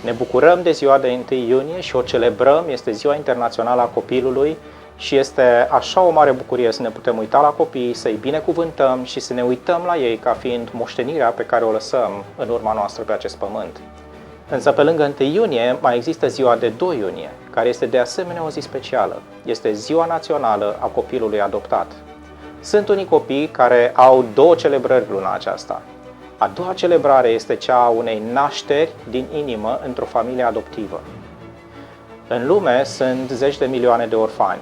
Ne bucurăm de ziua de 1 iunie și o celebrăm, este Ziua Internațională a Copilului și este așa o mare bucurie să ne putem uita la copii, să-i binecuvântăm și să ne uităm la ei ca fiind moștenirea pe care o lăsăm în urma noastră pe acest pământ. Însă pe lângă 1 iunie mai există ziua de 2 iunie, care este de asemenea o zi specială. Este Ziua Națională a Copilului Adoptat. Sunt unii copii care au două celebrări luna aceasta. A doua celebrare este cea a unei nașteri din inimă într-o familie adoptivă. În lume sunt zeci de milioane de orfani.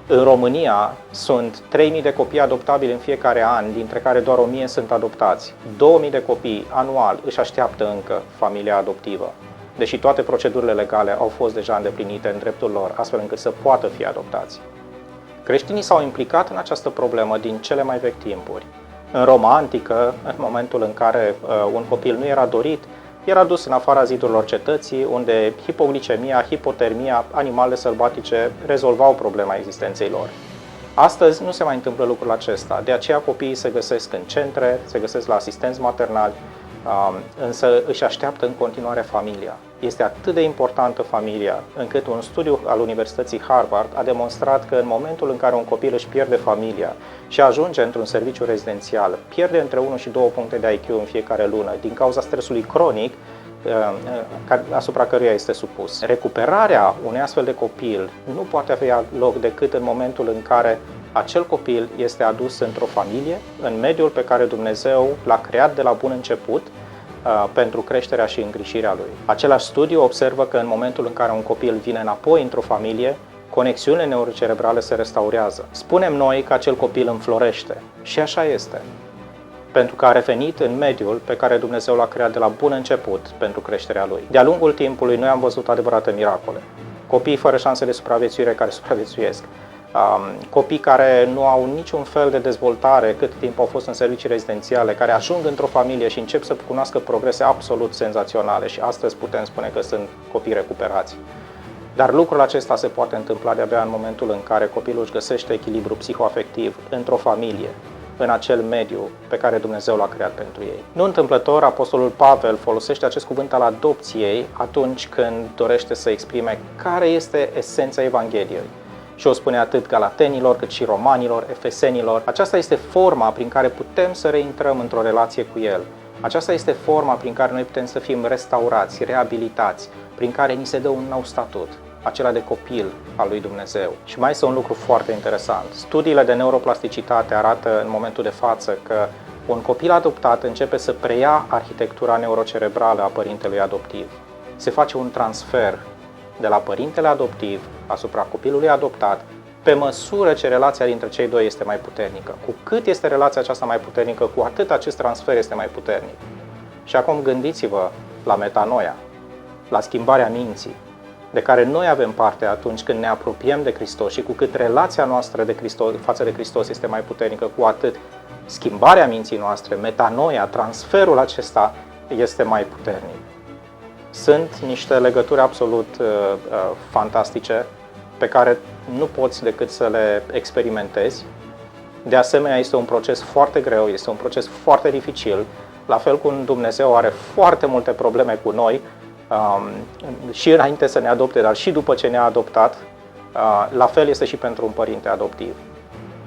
În România sunt 3.000 de copii adoptabili în fiecare an, dintre care doar 1.000 sunt adoptați. 2.000 de copii anual își așteaptă încă familia adoptivă, deși toate procedurile legale au fost deja îndeplinite în dreptul lor, astfel încât să poată fi adoptați. Creștinii s-au implicat în această problemă din cele mai vechi timpuri. În Roma antică, în momentul în care un copil nu era dorit, era dus în afara zidurilor cetății, unde hipoglicemia, hipotermia, animalele sălbatice rezolvau problema existenței lor. Astăzi nu se mai întâmplă lucrul acesta, de aceea copiii se găsesc în centre, se găsesc la asistenți maternali, însă își așteaptă în continuare familia. Este atât de importantă familia, încât un studiu al Universității Harvard a demonstrat că în momentul în care un copil își pierde familia și ajunge într-un serviciu rezidențial, pierde între 1 și 2 puncte de IQ în fiecare lună din cauza stresului cronic asupra căruia este supus. Recuperarea unui astfel de copil nu poate avea loc decât în momentul în care acel copil este adus într-o familie, în mediul pe care Dumnezeu l-a creat de la bun început pentru creșterea și îngrijirea lui. Același studiu observă că în momentul în care un copil vine înapoi într-o familie, conexiunile neurocerebrale se restaurează. Spunem noi că acel copil înflorește și așa este, pentru că a revenit în mediul pe care Dumnezeu l-a creat de la bun început pentru creșterea lui. De-a lungul timpului noi am văzut adevărate miracole. Copii fără șanse de supraviețuire care supraviețuiesc. Copii care nu au niciun fel de dezvoltare cât timp au fost în servicii rezidențiale, care ajung într-o familie și încep să cunoască progrese absolut senzaționale și astăzi putem spune că sunt copii recuperați. Dar lucrul acesta se poate întâmpla de-abia în momentul în care copilul își găsește echilibru psihoafectiv într-o familie, în acel mediu pe care Dumnezeu l-a creat pentru ei. Nu întâmplător, Apostolul Pavel folosește acest cuvânt al adopției atunci când dorește să exprime care este esența Evangheliei. Și o spune atât galatenilor, cât și romanilor, efesenilor. Aceasta este forma prin care putem să reintrăm într-o relație cu El. Aceasta este forma prin care noi putem să fim restaurați, reabilitați, prin care ni se dă un nou statut, acela de copil al lui Dumnezeu. Și mai este un lucru foarte interesant. Studiile de neuroplasticitate arată în momentul de față că un copil adoptat începe să preia arhitectura neurocerebrală a părintelui adoptiv. Se face un transfer de la părintele adoptiv asupra copilului adoptat, pe măsură ce relația dintre cei doi este mai puternică. Cu cât este relația aceasta mai puternică, cu atât acest transfer este mai puternic. Și acum gândiți-vă la metanoia, la schimbarea minții, de care noi avem parte atunci când ne apropiem de Hristos și cu cât relația noastră de Hristos, față de Hristos este mai puternică, cu atât schimbarea minții noastre, metanoia, transferul acesta este mai puternic. Sunt niște legături absolut fantastice pe care nu poți decât să le experimentezi. De asemenea, este un proces foarte greu, este un proces foarte dificil, la fel cum Dumnezeu are foarte multe probleme cu noi, și înainte să ne adopte, dar și după ce ne-a adoptat, la fel este și pentru un părinte adoptiv.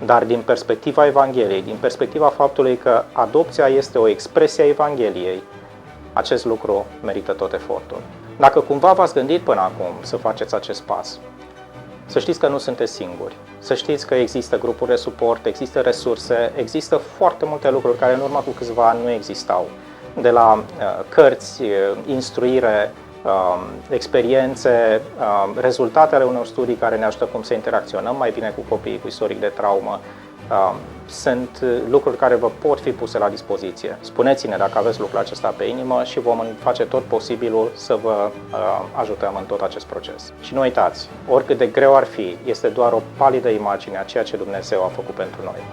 Dar din perspectiva Evangheliei, din perspectiva faptului că adopția este o expresie a Evangheliei, acest lucru merită tot efortul. Dacă cumva v-ați gândit până acum să faceți acest pas, să știți că nu sunteți singuri, să știți că există grupuri de suport, există resurse, există foarte multe lucruri care în urmă cu câțiva ani nu existau. De la cărți, instruire, experiențe, rezultatele unor studii care ne ajută cum să interacționăm mai bine cu copiii cu istoric de traumă, sunt lucruri care vă pot fi puse la dispoziție. Spuneți-ne dacă aveți lucrul acesta pe inimă și vom face tot posibilul să vă ajutăm în tot acest proces. Și nu uitați, oricât de greu ar fi, este doar o palidă imagine a ceea ce Dumnezeu a făcut pentru noi.